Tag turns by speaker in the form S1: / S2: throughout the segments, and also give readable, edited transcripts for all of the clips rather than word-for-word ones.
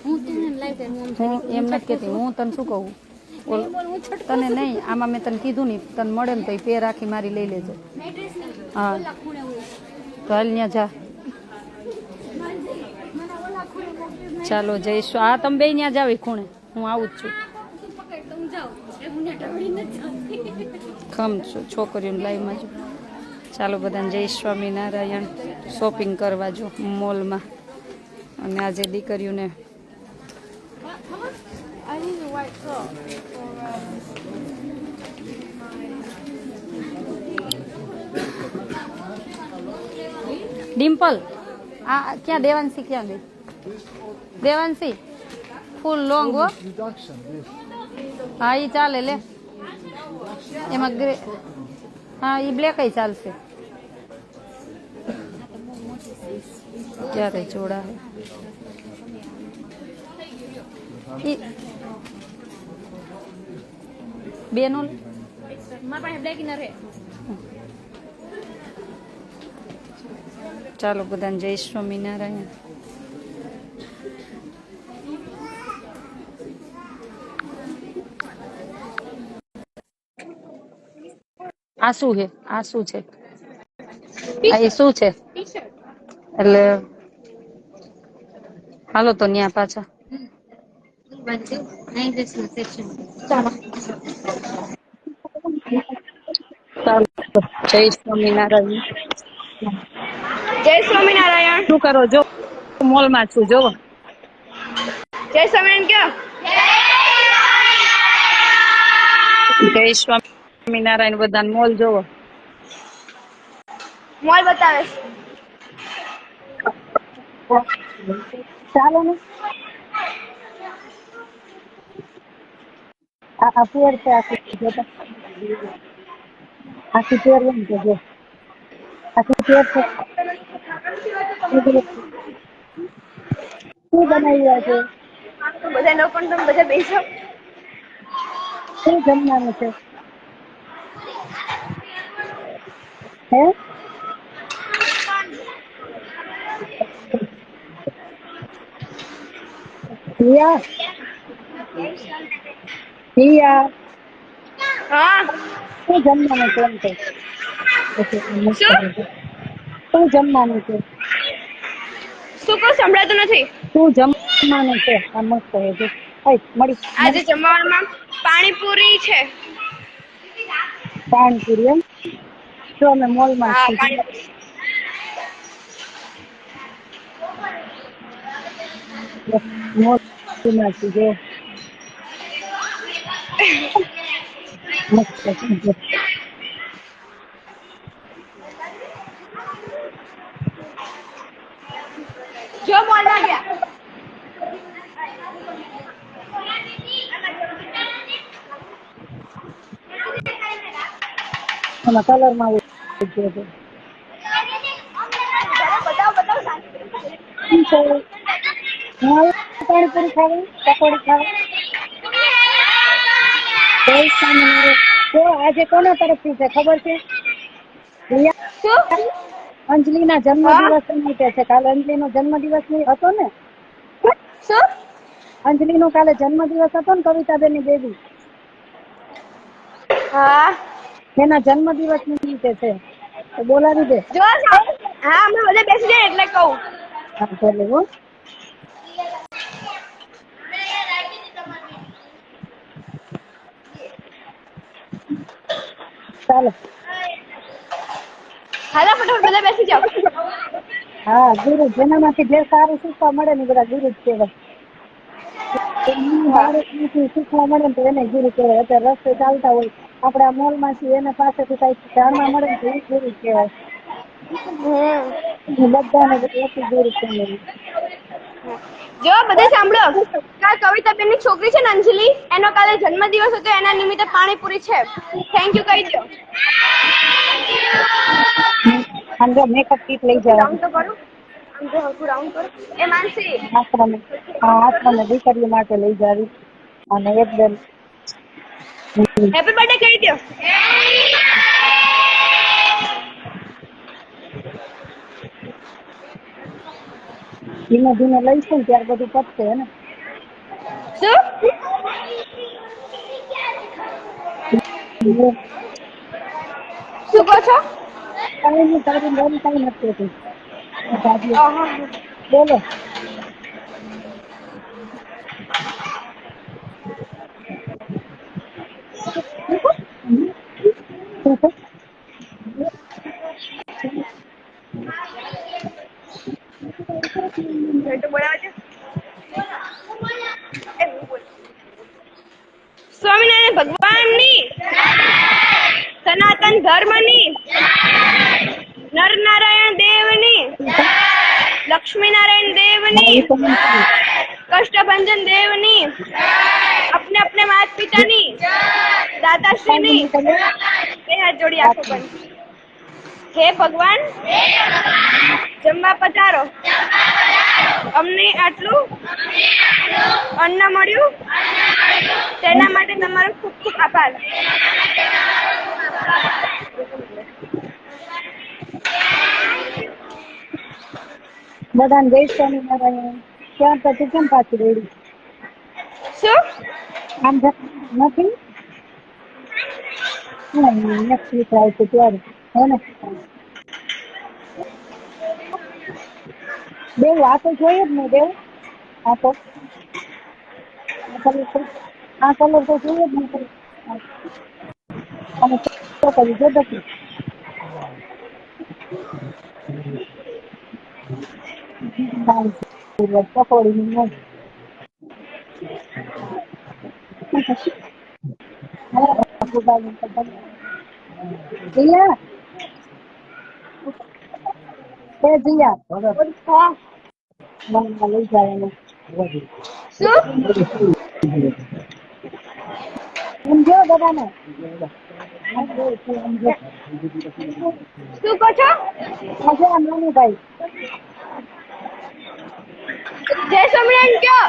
S1: હું એમ નથી કહેતી, હું તને શું કહું, તને નહીં, આમાં મેં તને કીધું નહીં, તને મળે ને તો એ પેર આખી મારી લઈ લેજો. હા તો હાલ ત્યાં જા. ચાલો જઈશું. હા તમે બે ત્યાં જાવ ખૂણે, હું આવું જ છું. ખમ છું છોકરીઓને લાઈવમાં જો. ચાલો બધાને જય સ્વામિનારાયણ. શોપિંગ કરવા જો મોલમાં, અને આજે દીકરીઓને ડિમ્પલ આ ક્યાં દેવાંશી ક્યાં ગઈ? દેવાંશી ફૂલ લોંગ હો. હા એ ચાલે લે, એમાં ગ્રે, હા એ બ્લેક ચાલશે. ક્યારે જોડા હે બેનો ચાલો બધાને જય સ્વામિનારાયણ. આ શું છે? આ શું છે? એ શું છે? એટલે હાલો તો ન્યા પાછા. ચાલો જય સ્વામિનારાયણ.
S2: જય સ્વામિનારાયણ.
S1: શું કરો? જો મોલમાં છું. જોવો
S2: જય સ્વામિનારાયણ ક્યાં?
S1: જય સ્વામિનારાયણ. બધાને મોલ જોવો.
S2: મોલ બતાવે
S1: ચાલો ને. આ પેર છે આખી, આખી પેર એમ કે જો આખી પેર છે. શું બનાવ્યું છે?
S2: બધા લોકો તમે બધા બેસો.
S1: શું જમવાનું છે? હે રિયા, રિયા
S2: હા
S1: શું જમવાનું છે? એમ
S2: શું
S1: શું જમવાનું છે?
S2: શું કહું સંભળાતું નથી.
S1: શું જમવાનું છે? આ મસ્ત છે જો. મળી
S2: આજે
S1: મળી
S2: જમવામાં પાણીપુરી છે.
S1: પાણીપુરી એમ. જો અમે મોલમાં
S2: હા
S1: છીએ.
S2: પાણીપુરી.
S1: મોલમાં છીએ જો. મસ્ત છે.
S2: જો મોલમાં ગયા.
S1: એમાં કલરમાં છે.
S2: બતાવ બતાવ શાંતિ.
S1: પાણીપુરી ખાવા, પકોડી ખાવા. જય સ્વામિનારાયણ. તો આજે કોના તરફથી છે ખબર છે?
S2: શું?
S1: અંજલિના
S2: હા
S1: જન્મદિવસ નિમિત્તે છે. કાલે અંજલિનો જન્મદિવસ હતો ને.
S2: શું?
S1: અંજલિનો કાલે જન્મદિવસ હતો ને, કવિતાબેન ની બેબી.
S2: હા
S1: એના જન્મદિવસ નિમિત્તે છે, તો બોલાવી દે.
S2: જો હા અમે બધા બેસી જાય એટલે કહું.
S1: હા ભલે હો. ચાલો.
S2: હાલો ફટાફટ બધા બેસી જાઓ.
S1: હા ગુરુ, જેનામાંથી જે સારું શીખવા મળે ને બધા ગુરુ જ કહેવાય.
S2: હા
S1: શીખવા મળે ને તો એને ગુરુ કહેવાય. અત્યારે રસ્તે ચાલતા હોય આપડે આ મોલ માં છીએ, એને પાસેથી કઈ જાણવા મળે ને તો એ ગુરુ કહેવાય. બધાને એક ગુરુ કહેવાય.
S2: જો બધે સાંભળો. કાલ કવિતાબેન ની છોકરી છે ને અંજલિ, એનો કાલે જન્મદિવસ હતો, એના નિમિત્તે પાણીપુરી છે. થેન્ક યુ કહી દો.
S1: આમ જો મેકઅપ કીટ લઈ
S2: રાઉન્ડ
S1: જવાની.
S2: તો કરું. આમ જો હરખું રાઉન્ડ કરો. એ માનસી
S1: આશ્રમે દીકરીઓ માટે લઈ જાવી. અને એકદમ
S2: હેપી બર્થડે કહી દો.
S3: ધીમે ધીમે લઈશું ને ત્યારે બધું પતશે ને.
S2: શું શું કહો છો?
S3: કાંઈ નહીં, તારી બેન કાંઈ નથી કહેતી. ભાભી
S2: આહા.
S3: બોલો.
S2: એ તો બોલાવે છે. એ બોલ. સ્વામિનારાયણ ભગવાનની સનાતન ધર્મની નરનારાયણ દેવની લક્ષ્મીનારાયણ દેવની કષ્ટભંજન દેવની अपने अपने माता पिताની દાતાશ્રીની બે હાથ જોડી આંખો બંધ. હે ભગવાન, જમવા પધારો. અમને આટલું અન્ન મળ્યું તેના માટે તમારો ખૂબ ખૂબ આભાર.
S3: બધાને જય સ્વામિનારાયણ. ક્યાં તો તું કેમ પાછી રેડી?
S2: શું
S3: આમ નથી નેક્સ્ટ વીક આવશે ત્યારે હે ને. દેવ આ તો જોઈએ જ ને દેવ. આ તો આ કલર તો જોઈએ જ ને. અને તો કરી જો પછી પકોડી ની જીયા એ જીયા
S2: હા
S3: મને લઈ જાય એને.
S2: શું
S3: સમજો બધાને.
S2: શું કહો છો?
S3: મજા નાનીભાઈ
S2: જય સ્વામિનારાયણ કયો.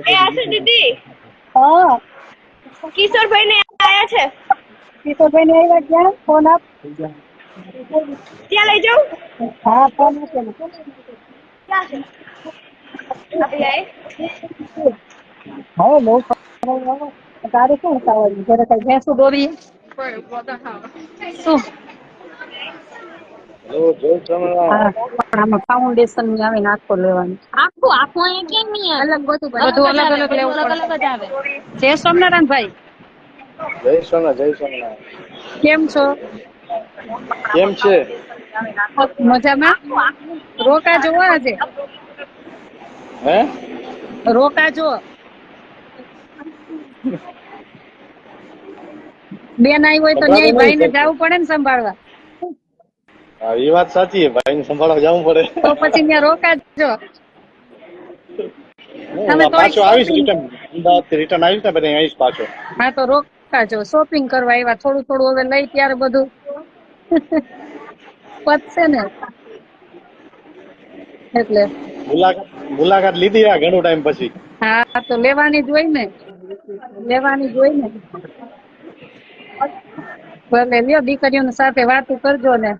S2: એ આશુ દીદી
S3: હા
S2: કિશોરભાઈ ને આયા છે,
S3: કિશોરભાઈ ને આવ્યા ક્યાં ફોન આપ.
S2: ત્યાં લઈ જાઉં.
S3: હા ફોન આપેલો.
S2: ક્યાં છે? આપી આય.
S3: હવે બહુ તારે શું ઉતાવળ ઘરે કઈ ભેંસું દોરી
S1: શું
S3: હા પણ આમાં ફાઉન્ડેશન ની આવે ને આખો લેવાનું.
S1: આખું આખું અહીંયા કેમ નહીં આવે?
S3: અલગ બધું
S1: બધું અલગ અલગ લેવું અલગ અલગ જ આવે.
S3: જય સ્વામિનારાયણ ભાઈ
S4: જય સ્વામિનારાયણ.
S3: કેમ છો?
S4: કેમ છે?
S3: મજામાં? રોકાજો હો આજે,
S4: હે?
S3: રોકાજો. બેન આવી હોય તો ન્યાય ભાઈ ને જવું પડે ને સંભાળવા.
S4: હા એ વાત સાચી, ભાઈ ને સંભાળવા જવું પડે.
S3: તો પછી ત્યાં રોકાજો. તમે તો
S4: પાછો આવીશ રિટર્ન, અમદાવાદ થી રિટર્ન આવીશ ને પછી આવીશ પાછો.
S3: હા તો રોકાજો. શોપિંગ કરવા આવ્યા, થોડું થોડું હવે લઈ ત્યારે બધું પતશે ને એટલે.
S4: મુલાકાત લીધી આ ઘણો ટાઈમ પછી.
S3: હા તો લેવાની જ હોય ને, લેવાની જ હોય ને. ભલે લ્યો, દીકરીઓની સાથે વાતો કરજો ને.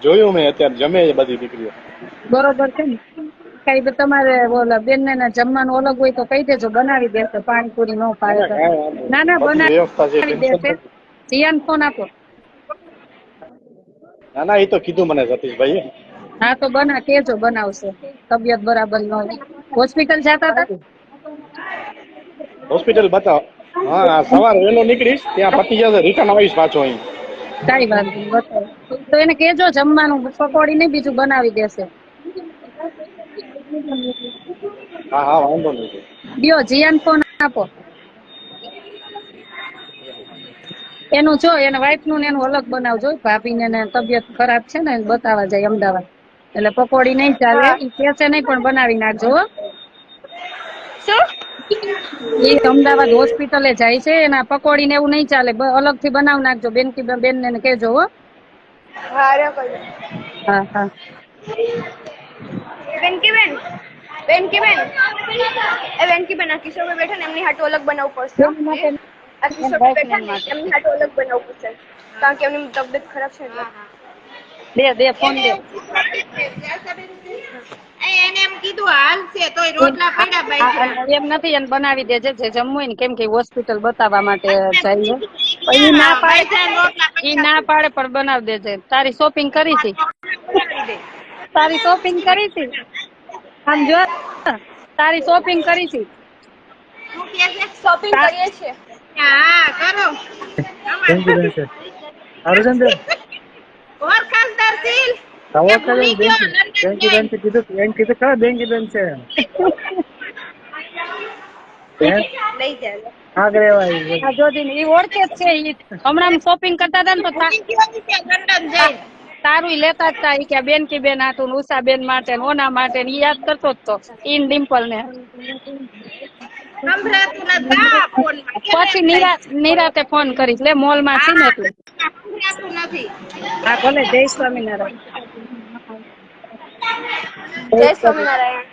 S4: જોયું મેં અત્યારે જમે છે બધી દીકરીઓ.
S3: બરોબર છે ને. કઈ તમારે ઓલા બેન ને જમવાનું અલગ હોય તો કહી દેજો, બનાવી દેશે. પાણીપુરી ન પાડે તો. ના ના
S4: બધી વ્યવસ્થા છે,
S3: બનાવી દેશે. જીયાન ફોન આપો.
S4: ના ના એ તો કીધું મને સતીશભાઈ.
S3: હા તો કેજો બનાવશે. તબિયત બરાબર ન હોય. હોસ્પિટલ જતા હતા?
S4: હોસ્પિટલ બતાવો. હા સવારે વહેલો નીકળીશ, ત્યાં પતી જશે, રિટર્ન આવીશ પાછો અહીં.
S3: કઈ વાત નહીં, બતાવો. તો એને કેજો જમવાનું પકોડી નહીં બીજું બનાવી દેશે.
S4: હા હા વાંધો નહીં.
S3: દિયો જીયાન ફોન આપો. એનું જો એને વાઈફ નું ને એનું અલગ બનાવજો. ભાભી ને તબિયત ખરાબ છે ને, બતાવવા જાય અમદાવાદ, એટલે પકોડી નહીં ચાલે. એ કેસે નહીં પણ બનાવી નાખજો.
S2: શું
S3: એ અમદાવાદ હોસ્પિટલે જાય છે, એના પકોડી ને એવું નહીં ચાલે. અલગ થી બનાવી નાખજો. બેન ને કેજો હો.
S2: હા રે કોઈ
S3: હા હા
S2: બેન કે બેન વેનકી બેન આ કિશોરભાઈ બેઠા ને એમની હાટું અલગ બનાવવું પડશે
S3: એની માટે
S2: આ કિશોરભાઈ બેઠા ને એમની હાટું અલગ બનાવવું પડશે કારણ કે એમની તબિયત ખરાબ છે એટલે
S3: દે ફોન દે
S5: એને એમ કીધું હાલ છે તોય રોટલા પડ્યા બાઈ
S3: એમ નથી એને બનાવી દેજે જે જમવું હોય ને કેમ કે હોસ્પિટલ બતાવવા માટે જઈએ ઈ ના પાડે પણ બનાવી દેજે તારી શોપિંગ કરી છે આમ જો તારી શોપિંગ કરી છે
S2: શોપિંગ કરીએ છીએ
S5: હા કરો ઓળખાણદાર સીલ ભૂલી ગયો લંડન લઈ જાય
S3: આ જોધી ઈ ઓળખે જ છે ઈ હમણાં શોપિંગ કરતા હતા ને તો
S5: લંડન જઈ
S3: તારું લેતા જ તા ઈ કે બેન કી બેન હતું ને ઉષા બેન માટે ને ઓના માટે ને ઈ યાદ કરતો જ તો ઈન ડિમ્પલ ને
S5: સંભળાતું નથી ફોનમાં
S3: પછી નિરાતે ફોન કરીશ લે મોલ માં છે ને એટલે
S5: સંભળાતું નથી
S3: હા ભલે જય સ્વામિનારાયણ
S2: જય સ્વામિનારાયણ